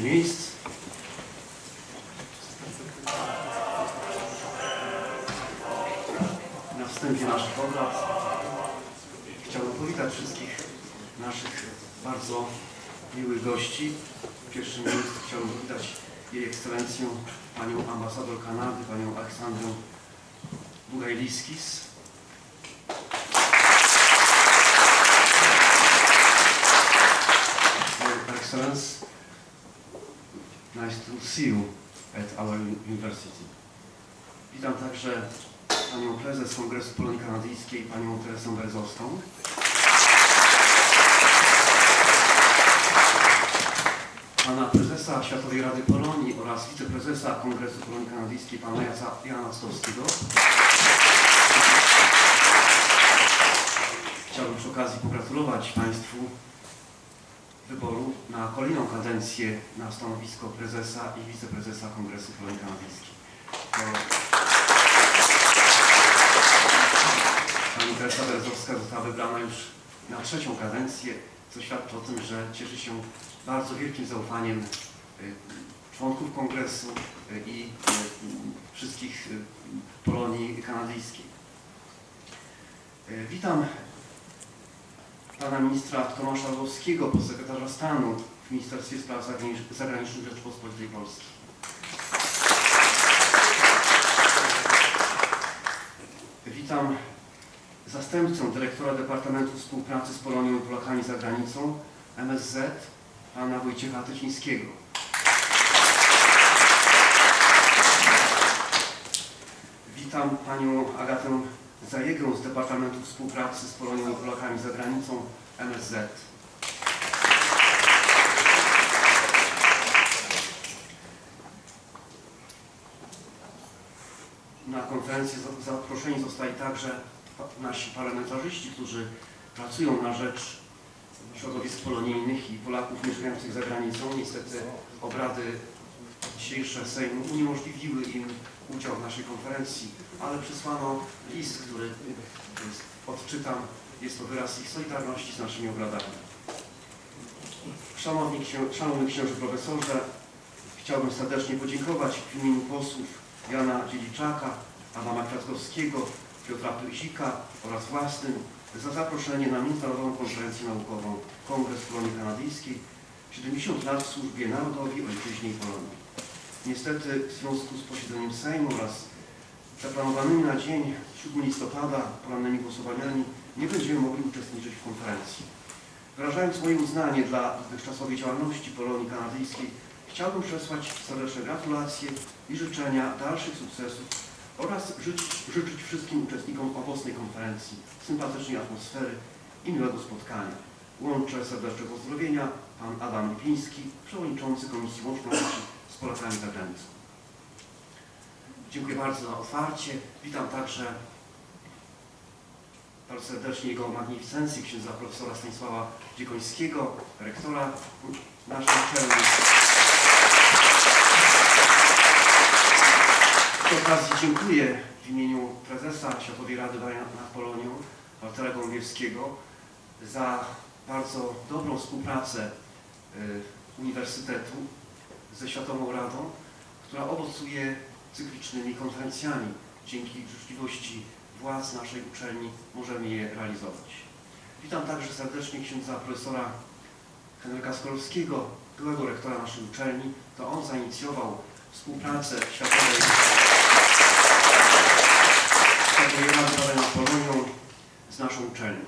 zajęcie miejsc. Na wstępie naszych obrad chciałbym powitać wszystkich naszych bardzo miłych gości. W pierwszym miejscu chciałbym powitać Jej Ekscelencję panią Ambasador Kanady, panią Alexandrę Bugailiskis. Your Excellency, nice to see you at our university. Witam także panią prezes Kongresu Polonii Kanadyjskiej, panią Teresę Berzowską. Pana prezesa Światowej Rady Polonii oraz wiceprezesa Kongresu Polonii Kanadyjskiej, pana Jana Stowskiego. Chciałbym przy okazji pogratulować Państwu wyboru na kolejną kadencję na stanowisko prezesa i wiceprezesa Kongresu Polonii Kanadyjskiej. Pani Teresa Berzowska została wybrana już na trzecią kadencję, co świadczy o tym, że cieszy się bardzo wielkim zaufaniem członków Kongresu i wszystkich Polonii Kanadyjskiej. Witam pana ministra Tomasza Lwowskiego, podsekretarza stanu w Ministerstwie Spraw Zagranicznych Rzeczypospolitej Polskiej. Witam zastępcę dyrektora Departamentu Współpracy z Polonią i Polakami za granicą MSZ, pana Wojciecha Tycińskiego. Witam panią Agatę Zajegę z Departamentu Współpracy z Polonią i Polakami za granicą MSZ. Na konferencję zaproszeni zostali także nasi parlamentarzyści, którzy pracują na rzecz środowisk polonijnych i Polaków mieszkających za granicą. Niestety obrady dzisiejsze Sejmu uniemożliwiły im udział w naszej konferencji, ale przysłano list, który odczytam. Jest to wyraz ich solidarności z naszymi obradami. Szanowny księże profesorze, chciałbym serdecznie podziękować w imieniu posłów Jana Dziedziczaka, Adama Kwiatkowskiego, Piotra Pyzika oraz własnym za zaproszenie na Międzynarodową Konferencję Naukową Kongres Polonii Kanadyjskiej 70 lat w służbie narodowi, ojczyźnie i Polonii. Niestety w związku z posiedzeniem Sejmu oraz zaplanowanymi na dzień 7 listopada porannymi głosowaniami nie będziemy mogli uczestniczyć w konferencji. Wyrażając moje uznanie dla dotychczasowej działalności Polonii Kanadyjskiej, chciałbym przesłać serdeczne gratulacje i życzenia dalszych sukcesów oraz życzyć wszystkim uczestnikom obecnej konferencji sympatycznej atmosfery i miłego spotkania. Łączę serdeczne pozdrowienia pan Adam Lipiński, przewodniczący Komisji Łączności z Polakami za granicą. Dziękuję bardzo za otwarcie. Witam także bardzo serdecznie Jego Magnificencję, księdza profesora Stanisława Dziekońskiego, rektora naszej uczelni. Przy okazji dziękuję w imieniu prezesa Światowej Rady nad Polonią, Waltera Gołębiewskiego, za bardzo dobrą współpracę Uniwersytetu ze Światową Radą, która owocuje cyklicznymi konferencjami. Dzięki życzliwości władz naszej uczelni możemy je realizować. Witam także serdecznie księdza profesora Henryka Skorowskiego, byłego rektora naszej uczelni. To on zainicjował współpracę Światowej Rady Badań nad Polonią z naszą uczelnią.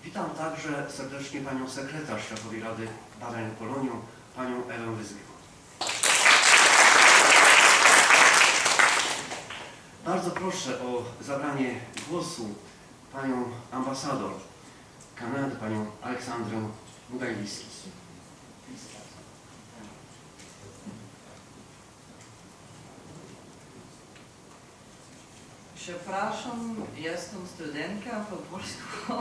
Witam także serdecznie panią sekretarz Światowej Rady Badań nad Polonią, panią Ewę Wyzgę. Bardzo proszę o zabranie głosu panią ambasador Kanady, panią Alexandrę Bugailiskis. Przepraszam, jestem studentką po polsku,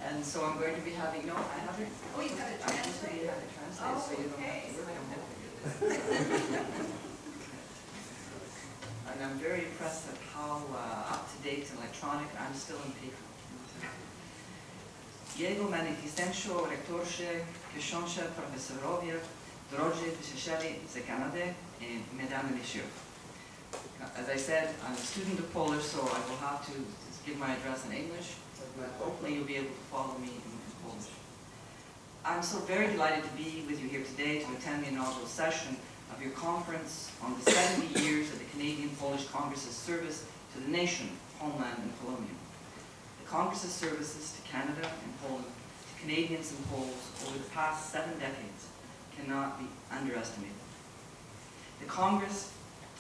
and so I'm going to be having, no, I have it. Oh, you got it translated? You have it translated, so you don't have to worry about it. And I'm very impressed at how up-to-date and electronic, I'm still in paper. Jego Magnificencjo, rektorze, książę, profesorowie, Drodzy przyjaciele z Kanady, mesdames et messieurs. As I said, I'm a student of Polish, so I will have to give my address in English, but hopefully you'll be able to follow me in Polish. I'm so very delighted to be with you here today to attend the inaugural session of your conference on the 70 years of the Canadian-Polish Congress's service to the nation, homeland, and Polonii. The Congress's services to Canada and Poland, to Canadians and Poles over the past 7 decades cannot be underestimated. The Congress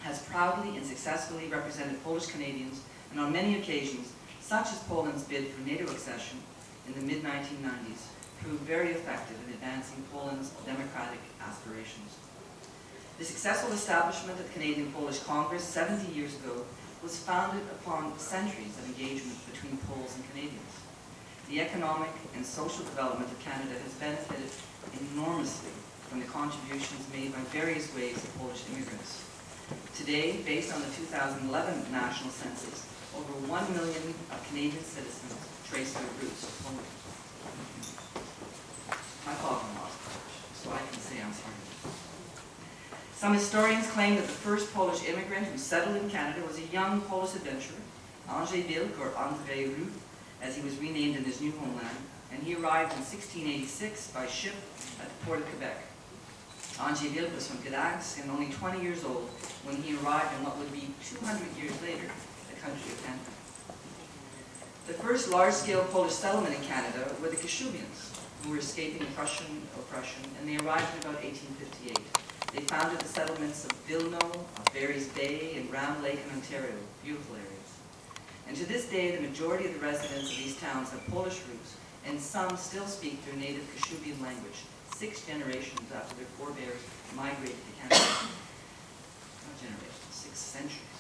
has proudly and successfully represented Polish Canadians, and on many occasions, such as Poland's bid for NATO accession in the mid-1990s, proved very effective in advancing Poland's democratic aspirations. The successful establishment of the Canadian-Polish Congress 70 years ago was founded upon centuries of engagement between Poles and Canadians. The economic and social development of Canada has benefited enormously from the contributions made by various waves of Polish immigrants. Today, based on the 2011 national census, over 1 million of Canadian citizens trace their roots to Poland. My father-in-law is Polish, so I can say I'm sorry. Some historians claim that the first Polish immigrant who settled in Canada was a young Polish adventurer, Andrzej Wilk, or Andrzej Ruch, as he was renamed in his new homeland, and he arrived in 1686 by ship at the port of Quebec. Andrzej Wilk was from Gdańsk and only 20 years old when he arrived in what would be 200 years later, the country of Canada. The first large-scale Polish settlement in Canada were the Kashubians, who were escaping Prussian oppression, and they arrived in about 1858. They founded the settlements of Vilno, of Barry's Bay, and Round Lake in Ontario, beautiful areas. And to this day, the majority of the residents of these towns have Polish roots, and some still speak their native Kashubian language, 6 generations after their forebears migrated to Canada. Not generations, 6 centuries.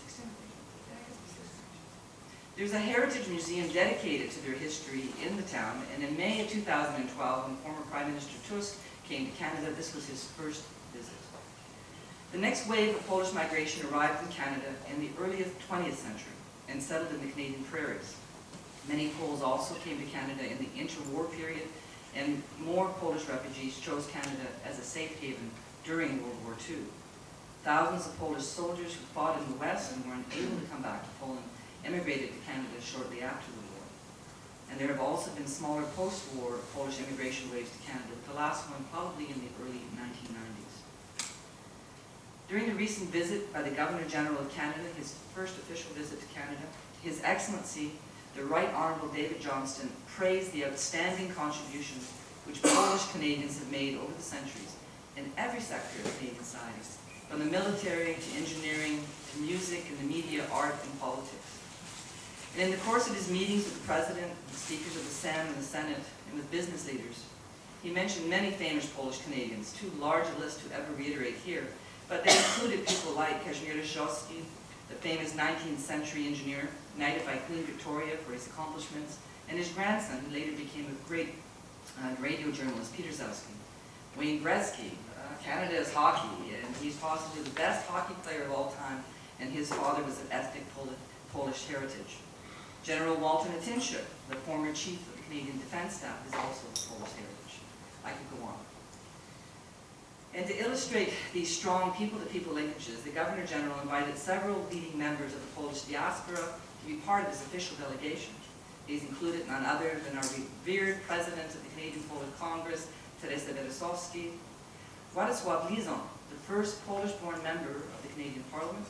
6 generations. There's a heritage museum dedicated to their history in the town, and in May of 2012, when former Prime Minister Tusk came to Canada, this was his first visit. The next wave of Polish migration arrived in Canada in the early 20th century and settled in the Canadian prairies. Many Poles also came to Canada in the interwar period, and more Polish refugees chose Canada as a safe haven during World War II. Thousands of Polish soldiers who fought in the West and were unable to come back to Poland immigrated to Canada shortly after the war. And there have also been smaller post-war Polish immigration waves to Canada, with the last one probably in the early 1990s. During the recent visit by the Governor-General of Canada, his first official visit to Canada, His Excellency, the Right Honourable David Johnston, praised the outstanding contributions which Polish Canadians have made over the centuries in every sector of Canadian society, from the military to engineering to music and the media, art and politics. And in the course of his meetings with the President, the Speakers of the Sejm and the Senate, and with business leaders, he mentioned many famous Polish Canadians, too large a list to ever reiterate here, but they included people like Kazimierz Szosky, the famous 19th century engineer, knighted by Queen Victoria for his accomplishments, and his grandson, who later became a great radio journalist, Peter Zalski. Wayne Gretzky, Canada's hockey, and he's possibly the best hockey player of all time, and his father was of ethnic Polish heritage. General Walter Natynczyk, the former chief of the Canadian Defence Staff, is also of Polish heritage. I could go on. And to illustrate these strong people-to-people linkages, the Governor-General invited several leading members of the Polish diaspora to be part of his official delegation. These included none other than our revered President of the Canadian-Polish Congress, Teresa Werossowski, Władysław Lizon, the first Polish-born member of the Canadian Parliament,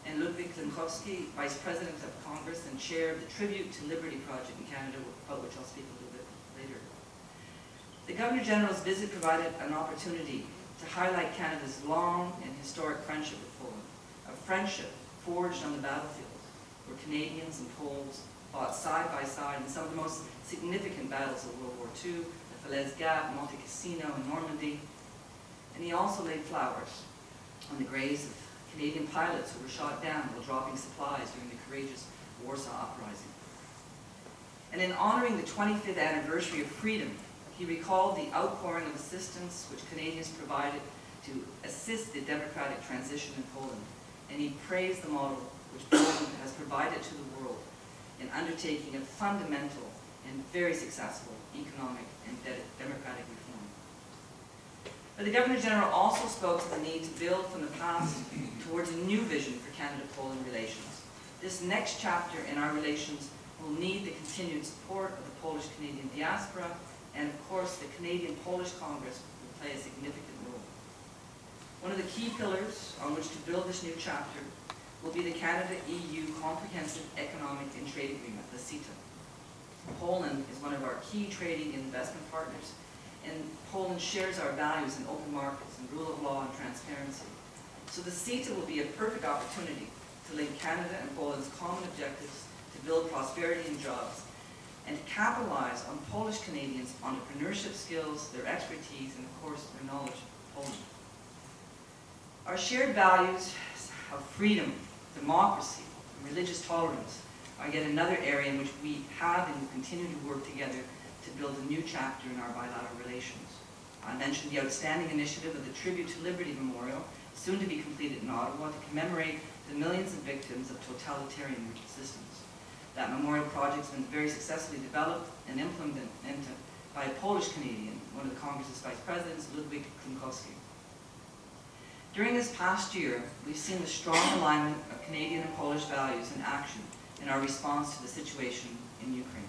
and Ludwik Lenkowski, Vice President of Congress and Chair of the Tribute to Liberty Project in Canada, about which I'll speak a little bit later. The Governor-General's visit provided an opportunity to highlight Canada's long and historic friendship with Poland, a friendship forged on the battlefield, where Canadians and Poles fought side by side in some of the most significant battles of World War II, the Falaise Gap, Monte Cassino, and Normandy. And he also laid flowers on the graves of Canadian pilots who were shot down while dropping supplies during the courageous Warsaw Uprising. And in honoring the 25th anniversary of freedom, he recalled the outpouring of assistance which Canadians provided to assist the democratic transition in Poland, and he praised the model which Poland has provided to the world in undertaking a fundamental and very successful economic and democratic reform. But the Governor-General also spoke to the need to build from the past towards a new vision for Canada-Poland relations. This next chapter in our relations will need the continued support of the Polish-Canadian diaspora, and of course the Canadian-Polish Congress will play a significant role. One of the key pillars on which to build this new chapter will be the Canada-EU Comprehensive Economic and Trade Agreement, the CETA. Poland is one of our key trading and investment partners, and Poland shares our values in open markets and rule of law and transparency. So the CETA will be a perfect opportunity to link Canada and Poland's common objectives to build prosperity and jobs, and to capitalize on Polish Canadians' entrepreneurship skills, their expertise, and of course their knowledge of Poland. Our shared values of freedom, democracy, and religious tolerance are yet another area in which we have and will continue to work together to build a new chapter in our bilateral relations. I mentioned the outstanding initiative of the Tribute to Liberty Memorial, soon to be completed in Ottawa, to commemorate the millions of victims of totalitarian systems. That memorial project has been very successfully developed and implemented by a Polish Canadian, one of the Congress's vice presidents, Ludwik Klunkowski. During this past year, we've seen the strong alignment of Canadian and Polish values in action in our response to the situation in Ukraine.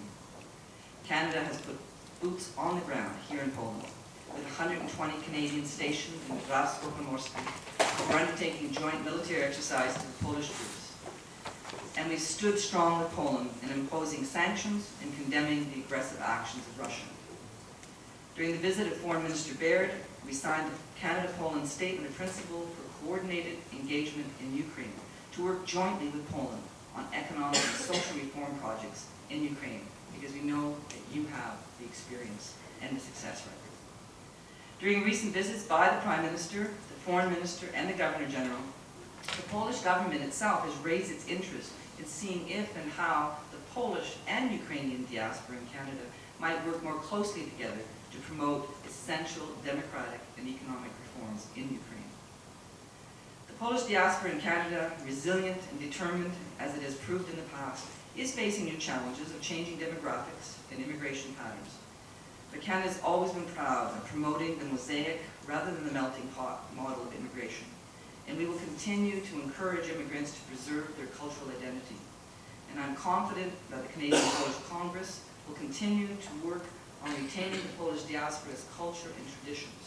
Canada has put boots on the ground here in Poland, with 120 Canadians stationed in Kongres. We're undertaking joint military exercise to the Polish troops. And we stood strong with Poland in imposing sanctions and condemning the aggressive actions of Russia. During the visit of Foreign Minister Baird, we signed the Canada-Poland Statement of Principle for coordinated engagement in Ukraine to work jointly with Poland on economic and social reform projects in Ukraine, because we know that you have the experience and the success record. During recent visits by the Prime Minister, the Foreign Minister, and the Governor-General, the Polish government itself has raised its interest in seeing if and how the Polish and Ukrainian diaspora in Canada might work more closely together to promote essential democratic and economic reforms in Ukraine. The Polish diaspora in Canada, resilient and determined as it has proved in the past, is facing new challenges of changing demographics and immigration patterns. But Canada has always been proud of promoting the mosaic rather than the melting pot model of immigration. And we will continue to encourage immigrants to preserve their cultural identity. And I'm confident that the Canadian-Polish Congress will continue to work on retaining the Polish diaspora's culture and traditions.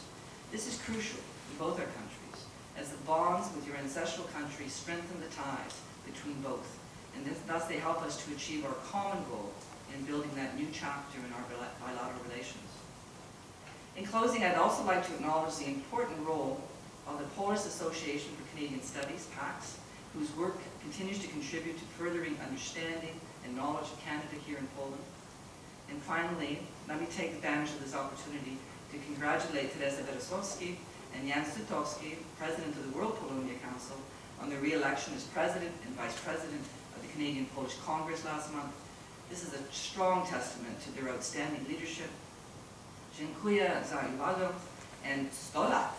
This is crucial in both our countries, as the bonds with your ancestral country strengthen the ties between both. And thus they help us to achieve our common goal in building that new chapter in our bilateral relations. In closing, I'd also like to acknowledge the important role of the Polish Association for Canadian Studies, PAX, whose work continues to contribute to furthering understanding and knowledge of Canada here in Poland. And finally, let me take advantage of this opportunity to congratulate Teresa Berezowski and Jan Sutowski, President of the World Polonii Council, on their re-election as President and Vice President of the Canadian-Polish Congress last month. This is a strong testament to their outstanding leadership. Dziękuję za uwagę and 100 lat!